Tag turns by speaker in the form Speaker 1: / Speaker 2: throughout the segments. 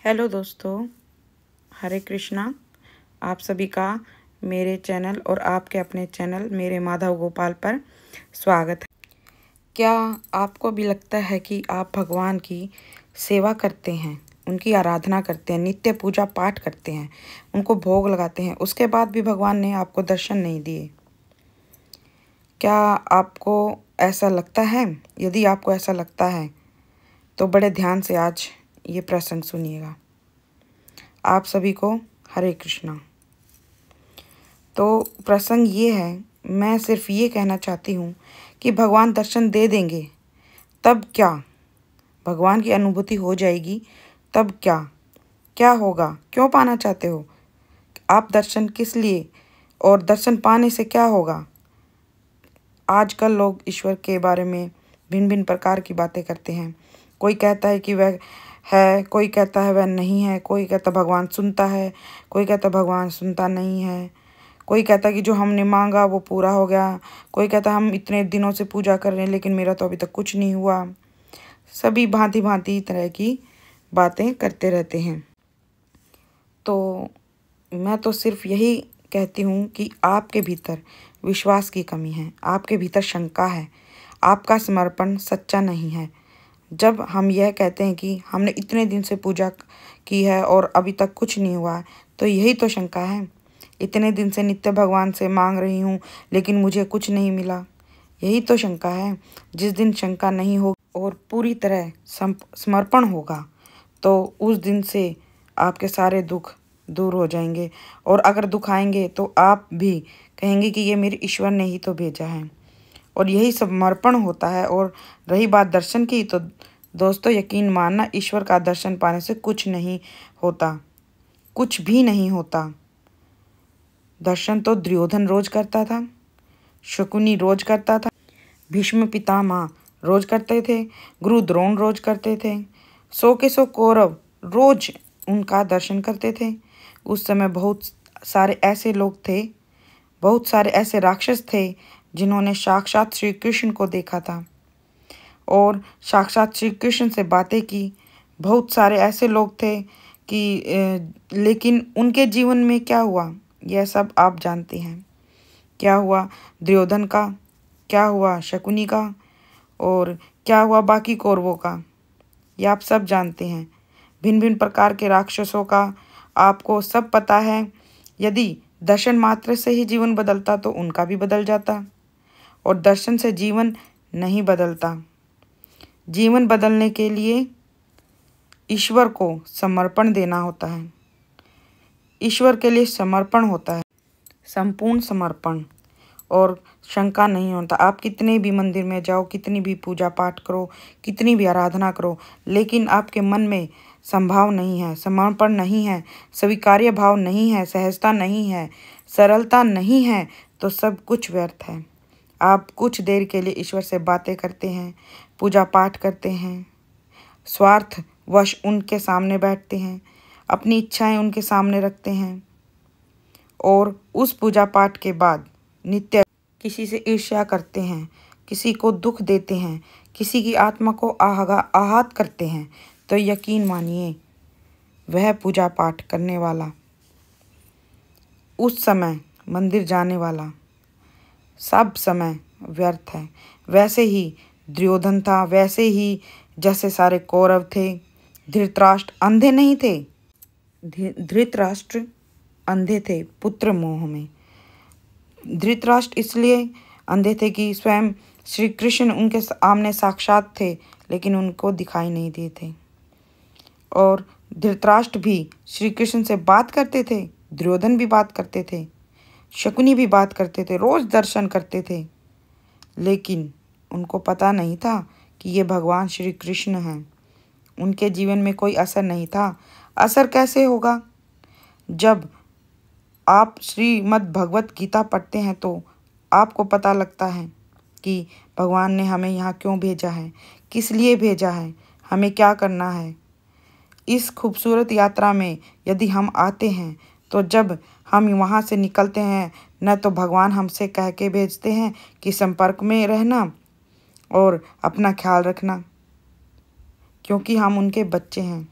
Speaker 1: Hello दोस्तों, हरे कृष्णा। आप सभी का मेरे चैनल और आपके अपने चैनल मेरे माधव गोपाल पर स्वागत है। क्या आपको भी लगता है कि आप भगवान की सेवा करते हैं, उनकी आराधना करते हैं, नित्य पूजा पाठ करते हैं, उनको भोग लगाते हैं, उसके बाद भी भगवान ने आपको दर्शन नहीं दिए? क्या आपको ऐसा लगता है? यदि आपको ऐसा लगता है तो बड़े ध्यान से आज ये प्रसंग सुनिएगा। आप सभी को हरे कृष्णा। तो प्रसंग ये है, मैं सिर्फ ये कहना चाहती हूँ कि भगवान दर्शन दे देंगे तब क्या? भगवान की अनुभूति हो जाएगी तब क्या? क्या होगा? क्यों पाना चाहते हो आप दर्शन? किस लिए? और दर्शन पाने से क्या होगा? आजकल लोग ईश्वर के बारे में भिन्न भिन्न प्रकार की बातें करते हैं। कोई कहता है कि वह है, कोई कहता है वह नहीं है, कोई कहता भगवान सुनता है, कोई कहता भगवान सुनता नहीं है, कोई कहता कि जो हमने मांगा वो पूरा हो गया, कोई कहता हम इतने दिनों से पूजा कर रहे हैं लेकिन मेरा तो अभी तक कुछ नहीं हुआ। सभी भांति भांति तरह की बातें करते रहते हैं। तो मैं तो सिर्फ यही कहती हूँ कि आपके भीतर विश्वास की कमी है, आपके भीतर शंका है, आपका समर्पण सच्चा नहीं है। जब हम यह कहते हैं कि हमने इतने दिन से पूजा की है और अभी तक कुछ नहीं हुआ है, तो यही तो शंका है। इतने दिन से नित्य भगवान से मांग रही हूँ लेकिन मुझे कुछ नहीं मिला, यही तो शंका है। जिस दिन शंका नहीं हो और पूरी तरह समर्पण होगा तो उस दिन से आपके सारे दुख दूर हो जाएंगे। और अगर दुख आएंगे तो आप भी कहेंगे कि ये मेरे ईश्वर ने ही तो भेजा है, और यही समर्पण होता है। और रही बात दर्शन की, तो दोस्तों यकीन मानना, ईश्वर का दर्शन पाने से कुछ नहीं होता, कुछ भी नहीं होता। दर्शन तो दुर्योधन रोज करता था, शकुनी रोज करता था, भीष्म पितामह रोज करते थे, गुरु द्रोण रोज करते थे, 100 के 100 कौरव रोज उनका दर्शन करते थे। उस समय बहुत सारे ऐसे लोग थे, बहुत सारे ऐसे राक्षस थे जिन्होंने साक्षात श्री कृष्ण को देखा था और साक्षात श्री कृष्ण से बातें की। बहुत सारे ऐसे लोग थे कि लेकिन उनके जीवन में क्या हुआ यह सब आप जानते हैं। क्या हुआ दुर्योधन का, क्या हुआ शकुनी का, और क्या हुआ बाकी कौरवों का, ये आप सब जानते हैं। भिन्न भिन्न प्रकार के राक्षसों का आपको सब पता है। यदि दर्शन मात्र से ही जीवन बदलता तो उनका भी बदल जाता, और दर्शन से जीवन नहीं बदलता। जीवन बदलने के लिए ईश्वर को समर्पण देना होता है, ईश्वर के लिए समर्पण होता है, संपूर्ण समर्पण, और शंका नहीं होता। आप कितने भी मंदिर में जाओ, कितनी भी पूजा पाठ करो, कितनी भी आराधना करो, लेकिन आपके मन में संभाव नहीं है, समर्पण नहीं है, स्वीकार्य भाव नहीं है, सहजता नहीं है, सरलता नहीं है, तो सब कुछ व्यर्थ है। आप कुछ देर के लिए ईश्वर से बातें करते हैं, पूजा पाठ करते हैं, स्वार्थवश उनके सामने बैठते हैं, अपनी इच्छाएं उनके सामने रखते हैं, और उस पूजा पाठ के बाद नित्य किसी से ईर्ष्या करते हैं, किसी को दुख देते हैं, किसी की आत्मा को आहत करते हैं, तो यकीन मानिए वह पूजा पाठ करने वाला, उस समय मंदिर जाने वाला, सब समय व्यर्थ है। वैसे ही दुर्योधन था, वैसे ही जैसे सारे कौरव थे। धृतराष्ट्र अंधे नहीं थे, धृतराष्ट्र अंधे थे पुत्र मोह में। धृतराष्ट्र इसलिए अंधे थे कि स्वयं श्री कृष्ण उनके सामने साक्षात थे लेकिन उनको दिखाई नहीं दिए थे। और धृतराष्ट्र भी श्री कृष्ण से बात करते थे, दुर्योधन भी बात करते थे, शकुनी भी बात करते थे, रोज दर्शन करते थे, लेकिन उनको पता नहीं था कि ये भगवान श्री कृष्ण हैं। उनके जीवन में कोई असर नहीं था। असर कैसे होगा? जब आप श्रीमद् भगवत गीता पढ़ते हैं तो आपको पता लगता है कि भगवान ने हमें यहाँ क्यों भेजा है, किस लिए भेजा है, हमें क्या करना है। इस खूबसूरत यात्रा में यदि हम आते हैं तो जब हम वहाँ से निकलते हैं, न तो भगवान हमसे कह के भेजते हैं कि संपर्क में रहना और अपना ख्याल रखना, क्योंकि हम उनके बच्चे हैं।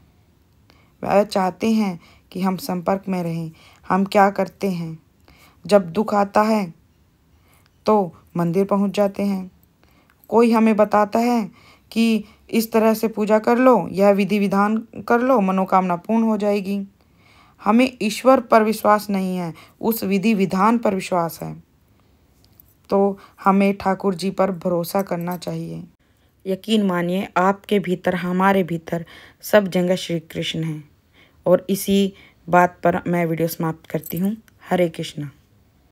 Speaker 1: वह चाहते हैं कि हम संपर्क में रहें। हम क्या करते हैं, जब दुख आता है तो मंदिर पहुंच जाते हैं। कोई हमें बताता है कि इस तरह से पूजा कर लो, यह विधि विधान कर लो, मनोकामना पूर्ण हो जाएगी। हमें ईश्वर पर विश्वास नहीं है, उस विधि विधान पर विश्वास है। तो हमें ठाकुर जी पर भरोसा करना चाहिए। यकीन मानिए, आपके भीतर, हमारे भीतर सब जगह श्री कृष्ण हैं। और इसी बात पर मैं वीडियो समाप्त करती हूँ। हरे कृष्णा।